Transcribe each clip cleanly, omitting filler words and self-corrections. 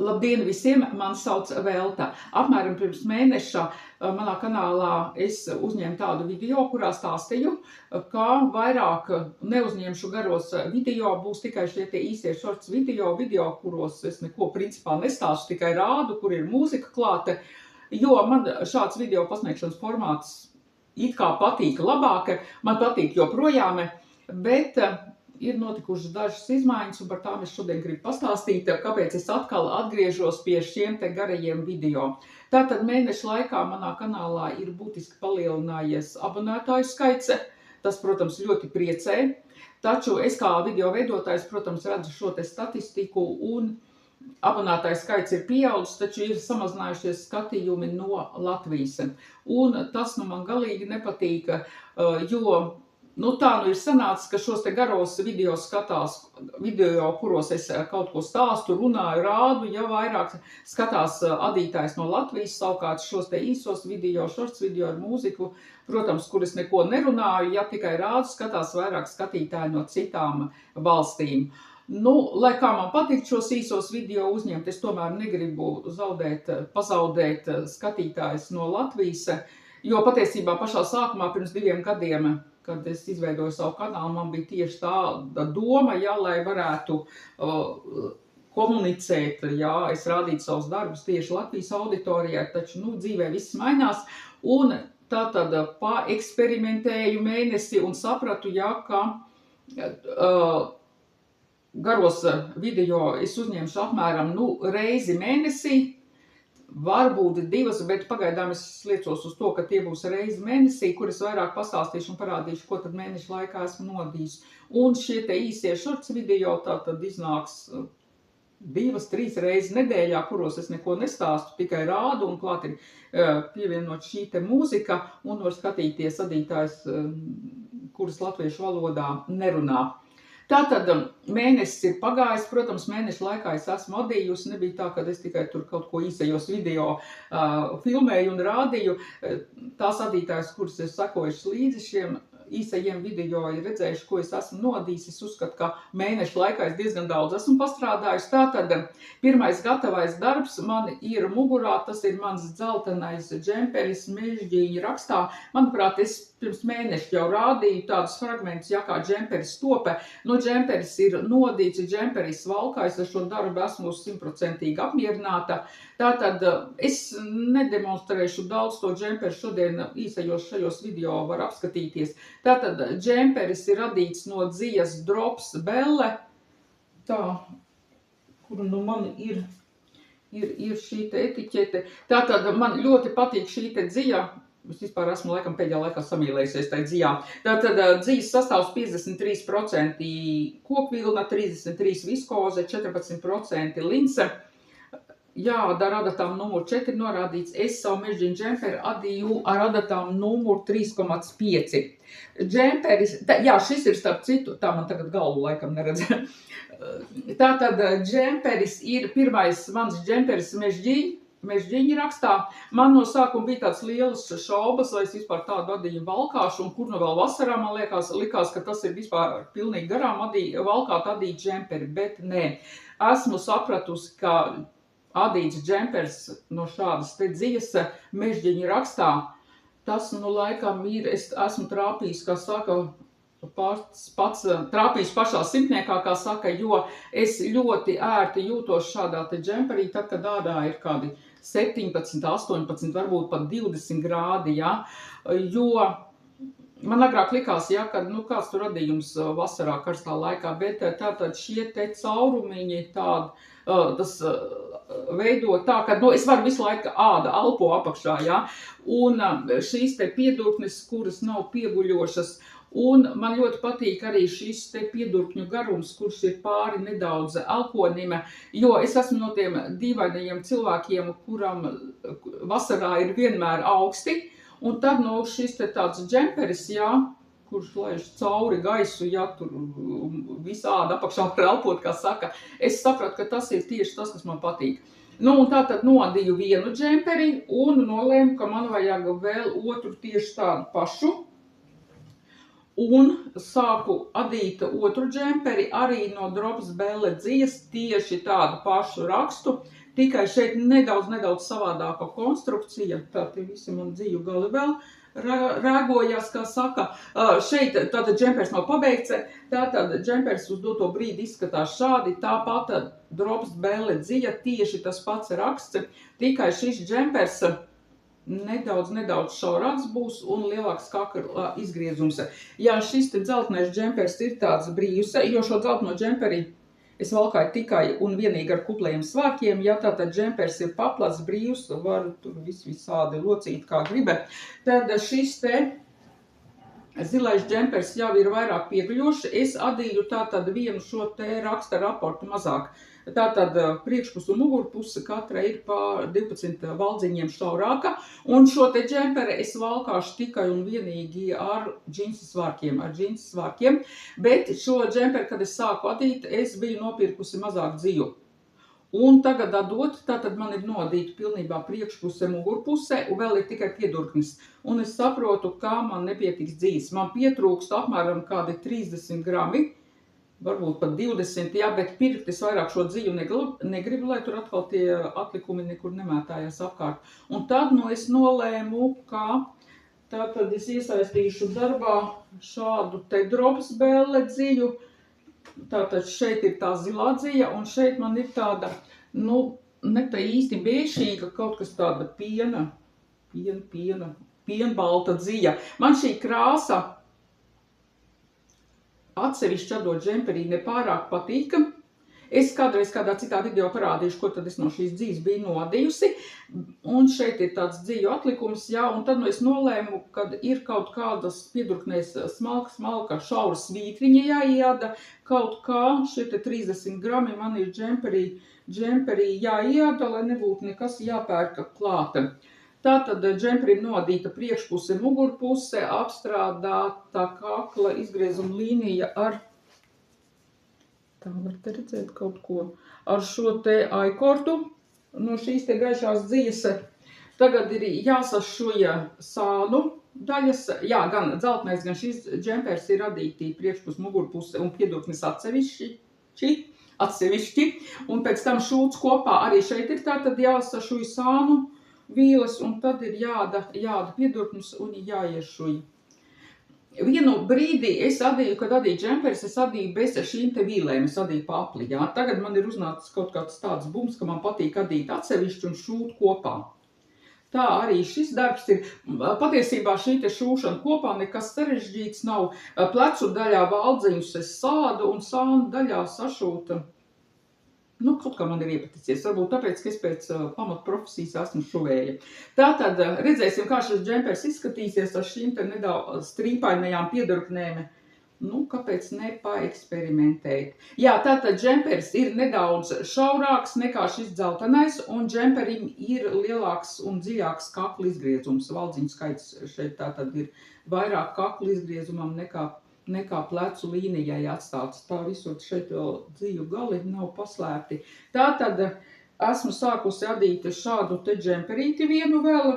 Labdien visiem, mani sauc Velta. Apmēram pirms mēneša manā kanālā es uzņēmu tādu video, kurā stāstīju, ka vairāk neuzņemšu garos video, būs tikai šie tie īsie shorts video, kuros es neko principā nestāstu, tikai rādu, kur ir mūzika klāte, jo man šāds video pasniegšanas formāts it kā patīk labāk, man patīk joprojām, bet ir notikušas dažas izmaiņas, un par tām es šodien gribu pastāstīt, kāpēc es atkal atgriežos pie šiem te garajiem video. Tātad mēneša laikā manā kanālā ir būtiski palielinājies abonētāju skaits. Tas, protams, ļoti priecē, taču es kā video veidotājs, protams, redzu šo te statistiku, un abonētāju skaits ir pieaudzis, taču ir samazinājušies skatījumi no Latvijas. Un tas man galīgi nepatīk, jo tā ir sanācis, ka šos te garos video skatās, kuros es kaut ko stāstu, runāju, rādu, ja vairāk skatās adītājs no Latvijas, savukārt šos te īsos video, shorts video ar mūziku, protams, kur es neko nerunāju, ja tikai rādu, skatās vairāk skatītāji no citām valstīm. Lai kā man patīk šos īsos video uzņemt, es tomēr negribu pazaudēt skatītājus no Latvijas, jo patiesībā pašā sākumā pirms 2 gadiem, kad es izveidoju savu kanālu, man bija tieši tāda doma, lai varētu komunicēt, es rādītu savus darbus tieši Latvijas auditorijai, taču dzīvē viss mainās, un tātad paeksperimentēju mēnesi un sapratu, ka garos video es uzņemšu apmēram reizi mēnesī, varbūt 2, bet pagaidām es liecos uz to, ka tie būs reizi mēnesī, kur es vairāk pastāstīšu un parādīšu, ko tad mēneša laikā esmu nodījis. Un šie te īsie shorts video tātad iznāks 2-3 reizes nedēļā, kuros es neko nestāstu, tikai rādu, un klāt ir pievienot šī te mūzika, un var skatīties adītājs, kuras latviešu valodā nerunā. Tātad mēnesis ir pagājis, protams, mēneša laikā es esmu adījusi, nebija tā, ka es tikai tur kaut ko īsajos video filmēju un rādīju. Tās adītājas, kuras es sekojuši līdzi šiem īsajiem video, ir redzējuši, ko es esmu nodījis. Es uzskatu, ka mēneša laikā es diezgan daudz esmu pastrādājusi. Tātad pirmais gatavais darbs man ir mugurā, tas ir mans dzeltenais džemperis Mežģīņa rakstā. Manuprāt, es pirms mēneša jau rādīju tādus fragmentus, kā džemperis tope. Džemperis ir nodīts, džemperis valkājs, ar šo darbu esmu 100% apmierināta. Tātad es nedemonstrēšu daudz to džemperu šodien īsajos šajos video var apskatīties. Tātad džemperis ir radīts no dzijas Drops Belle. Kur man ir šī te etiķete. Tātad man ļoti patīk šī te dzija. Es vispār esmu laikam pēdējā laikā samīlējusies tajā dzijā. Tātad dzijas sastāvs 53% kokvilna, 33% viskoze, 14% lince. Ar adatām numuru 4 norādīts. Es savu Mežģīņu džemperi adīju ar adatām numuru 3,5. Džemperis, šis ir starp citu, tā man tagad galvu laikam neredz. Tātad džemperis ir pirmais mans džemperis Mežģīņa rakstā. Man no sākuma bija tāds lielas šaubas, vai es vispār tādu adīju valkāšu, un kur vēl vasarā man likās, ka tas ir vispār pilnīgi garām valkāt adīt džemperi, bet nē. Esmu sapratusi, ka adīts džempers no šādas te dzijas Mežģīņa rakstā, tas laikam ir, es esmu trāpījis, kā saka, pats trāpījis pašā simtniekā, kā saka, jo es ļoti ērti jūtos šādā te džemperī, tad, kad ārā ir kādi 17, 18, varbūt pat 20 grādi, jo man agrāk likās, ka kāds tur radījums vasarā karstā laikā, bet tātad šie te caurumiņi tas veido tā, ka es varu visu laiku āda alpo apakšā, un šīs te piedurknes, kuras nav pieguļošas, un man ļoti patīk arī šis te piedurkņu garums, kurš ir pāri nedaudz elkonim, jo es esmu no tiem dīvainajiem cilvēkiem, kuram vasarā ir vienmēr augsti, un tad šis te tāds džemperis, kurš laiž cauri gaisu, tur visādi apakšā var elpot, kā saka, es sapratu, ka tas ir tieši tas, kas man patīk. Un tātad nodīju vienu džemperi un nolēmu, ka man vajag vēl otru tieši tādu pašu. Un sāku adīt otru džemperi arī no Drops Belle dzijas, tieši tādu pašu rakstu, tikai šeit nedaudz savādāka konstrukcija, tā tie visi man dziju gali vēl rēgojās, kā saka. Šeit tātad džempers nav pabeigts, tātad džempers uz doto brīdi izskatās šādi, tā pata drops belle dzija, tieši tas pats raksts, tikai šis džempers nedaudz šaurāks būs un lielāks kakla izgriezums. Jā, šis te dzeltenais džempers ir tāds brīvs, jo šo dzelteno džemperi es valkāju tikai un vienīgi ar kuplējiem svārkiem. Ja tātad džempers ir paplats, brīvs, var tur visādi locīt, kā gribe. Tad šis te zilais džempers jau ir vairāk pieguļošs. Es adīju tātad vienu šo te raksta raportu mazāk. Tātad priekšpus un mugurpuse katra ir pa 12 valdziņiem šaurāka. Un šo te džemperi es valkāšu tikai un vienīgi ar džinsu svārkiem. Bet šo džemperi, kad es sāku adīt, es biju nopirkusi mazāk dziju. Un tagad adot, tātad man ir nodīta pilnībā priekšpuse, mugurpuse, un vēl ir tikai piedurknis. Un es saprotu, kā man nepietiks dzijas. Man pietrūkst apmēram kādi 30 grami, varbūt pat 20, jā, bet pirkt es vairāk šo dziju negribu, lai tur atkal tie atlikumi nekur nemētājās apkārt. Un tad, es nolēmu, ka tātad es iesaistīšu darbā šādu te drops belle dziju. Tātad šeit ir tā zilā dzija, un šeit man ir tāda, ne tā īsti bēšīga, kaut kas tāda pienbalta dzija. Man šī krāsa atsevišķi adot džemperī nepārāk patīk. Es kādreiz kādā citā video parādīšu, ko tad es no šīs dzijas biju nodījusi. Un šeit ir tāds dziju atlikums, jā, un tad es nolēmu, kad ir kaut kādas piedurknēs smalka šaura svītriņa jāieda, kaut kā šie te 30 grami man ir džemperī jāieda, lai nebūtu nekas jāpērka klāta. Tātad džemperi nodīta priekšpuse, mugurpuse, apstrādāta kakla izgriezuma līnija ar, tā var te redzēt kaut ko, ar šo te aikortu no šīs te gaišās dzijas. Tagad ir jāsašuja sānu daļas, jā, gan dzeltenais, gan šis džempers ir adīti priekšpuse, mugurpuse un piedurknis atsevišķi, un pēc tam šūts kopā arī šeit ir tātad jāsašuja sānu vīles, un tad ir jāda piedurknis un jāiešuj. Vienu brīdi es adīju, kad adīju džemperis, es adīju bez šīm te vīlēm, es adīju pa apli, jā. Tagad man ir uznācis kaut kāds tāds bums, ka man patīk adīt atsevišķi un šūt kopā. Tā arī šis darbs ir, patiesībā šī te šūšana kopā nekas sarežģīts nav. Plecu daļā valdziņus es sādu un sānu daļā sašūta. Kaut kā man ir iepaticies, varbūt tāpēc, ka es pēc pamatprofesijas esmu šuvēja. Tātad redzēsim, kā šis džempers izskatīsies ar šīm te nedaudz strīpainajām piedurknēm. Kāpēc nepaeksperimentēt? Jā, tātad džempers ir nedaudz šaurāks nekā šis dzeltenais, un džemperim ir lielāks un dziļāks kakla izgriezums. Valdziņu skaits šeit tātad ir vairāk kakla izgriezumam nekā plecu līnijai atstāts. Tā visur šeit vēl dziju gali nav paslēpti. Tātad esmu sākusi adīt šādu te džemperīti vienu vēl,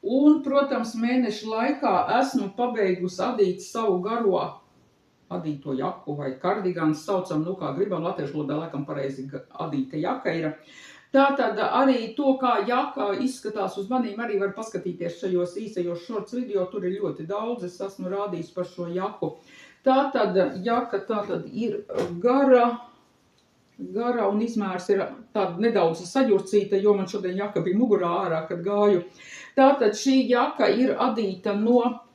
un, protams, mēnešu laikā esmu pabeigusi adīt savu garo adīto jaku vai kardigānu, saucam, kā gribam, latviešu valodā laikam pareizi adīta jaka ir. Tātad arī to, kā jaka izskatās uz manīm, arī var paskatīties šajos īsajos shorts video, tur ir ļoti daudz, es esmu rādījis par šo jaku. Tātad jaka ir gara un izmērs ir tāda nedaudz saģurcīta, jo man šodien jaka bija mugurā ārā, kad gāju. Tātad šī jaka ir adīta no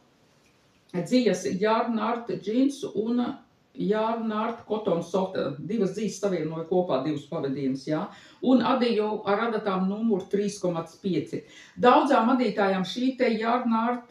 dzijas Yarnart jeans un Yarnart cotton soft. Divas dzijas savienoja kopā, divas pavadienas, jā. Un adīju ar adatām numuru 3,5. Daudzām adītājām šī te Yarnart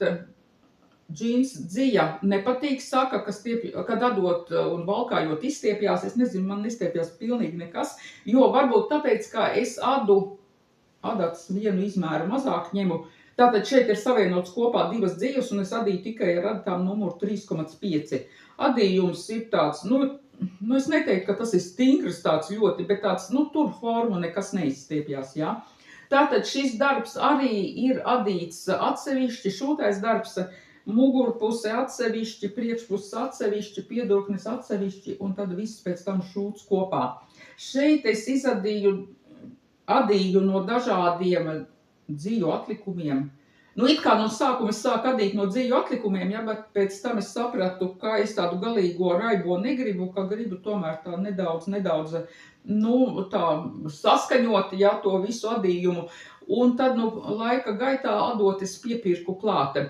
jeans dzija nepatīk, saka, kad adot un valkājot izstiepjās. Es nezinu, man nestiepjās pilnīgi nekas, jo varbūt tāpēc, ka es adats vienu izmēru mazāk ņemu. Tātad šeit ir savienots kopā divas dzijas, un es adīju tikai ar adatām numuru 3,5. Adījums ir tāds, es neteiktu, ka tas ir stingrs tāds ļoti, bet tāds, tur forma nekas neizstiepjās, jā. Tātad šis darbs arī ir adīts atsevišķi, šūtais darbs, mugurpuse atsevišķi, priekšpuse atsevišķi, piedurknis atsevišķi, un tad viss pēc tam šūts kopā. Šeit es izadīju adīju no dažādiem dziju atlikumiem. Nu, it kā no sākuma es sāku adīt no dziju atlikumiem, ja, bet pēc tam es sapratu, ka es tādu galīgo raibo negribu, ka gribu tomēr tā nedaudz, nu, tā saskaņot, ja, to visu adījumu. Un tad, nu, laika gaitā adot es piepirku klāte.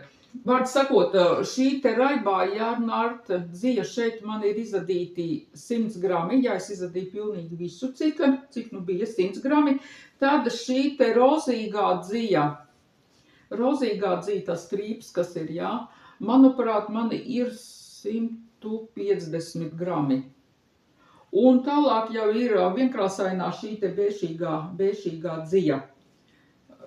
Vārds sakot, šī te raibā Jārnārta dzija šeit man ir izadīti 100 grami, ja es izadīju pilnīgi visu, cik nu bija 100 grami, tad šī te rozīgā dzija, tas strīps, kas ir, jā, manuprāt, man ir 150 grami. Un tālāk jau ir vienkrāsainā šī te bēšīgā dzija.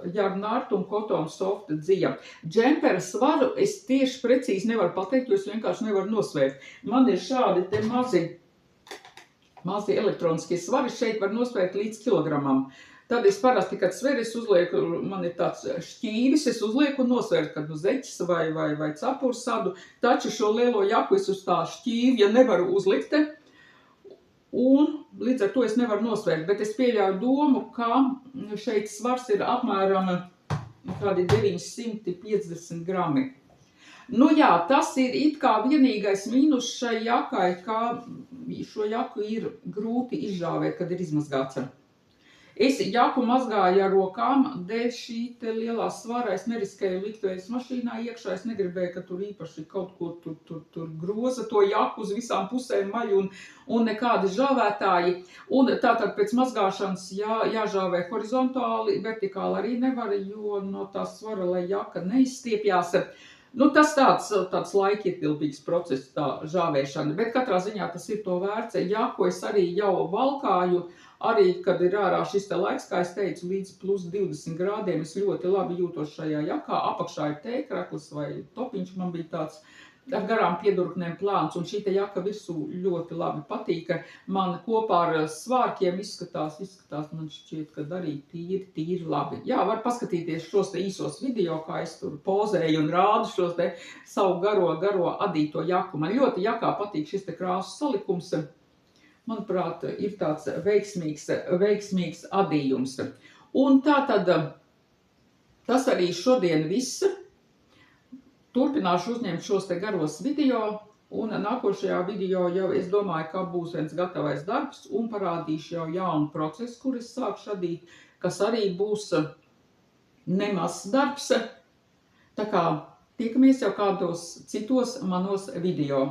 Jārnārta un Cotton Soft dzija. Džempera svaru es tieši precīzi nevaru pateikt, jo es vienkārši nevaru nosvērt. Man ir šādi te mazi elektroniskie svari, šeit var nosvērt līdz kilogramam. Tad es parasti, kad sveru, es uzlieku, man ir tāds šķīvis, es uzlieku un nosvēru, kad uz eķis vai cepuru sadu, taču šo lielo jaku es uz tā šķīvja nevaru uzlikt, un līdz ar to es nevaru nosvērt, bet es pieļauju domu, ka šeit svars ir apmēram kādi 950 grami. Nu jā, tas ir it kā vienīgais mīnus šai jakai, ka šo jaku ir grūti izžāvēt, kad ir izmazgāts. Es jaku mazgāju ar rokām, dēļ šī te lielā svara es neriskēju likt vējas mašīnā iekšā, es negribēju, ka tur īpaši kaut ko tur groza to jaku uz visām pusēm maļ un nekādi žāvētāji. Un tātad pēc mazgāšanas jāžāvē horizontāli, vertikāli arī nevar, jo no tā svara, lai jaka neizstiepjās. Nu, tas tāds laikietilpīgs process, tā žāvēšana, bet katrā ziņā tas ir to vērts. Jaku es arī jau valkāju, arī, kad ir ārā šis te laiks, kā es teicu, līdz plus 20 grādiem, es ļoti labi jūtos šajā jakā. Apakšā ir tēkraklis vai topiņš, man bija tāds ar garām piedurknēm plāns, un šī te jaka virsū ļoti labi patīka. Man kopā ar svārkiem izskatās, man šķiet, ka arī tīri labi. Jā, var paskatīties šos te īsos video, kā es tur pozēju un rādu šos te savu garo adīto jaku. Man ļoti jakā patīk šis te krāsu salikums. Manuprāt, ir tāds veiksmīgs adījums. Un tātad tas arī šodien viss. Turpināšu uzņemt šos te garos video, un nākošajā video jau es domāju, ka būs viens gatavais darbs, un parādīšu jau jaunu procesu, kur es sākšu adīt, kas arī būs nemazs darbs. Tā kā tiekamies jau kādos citos manos video.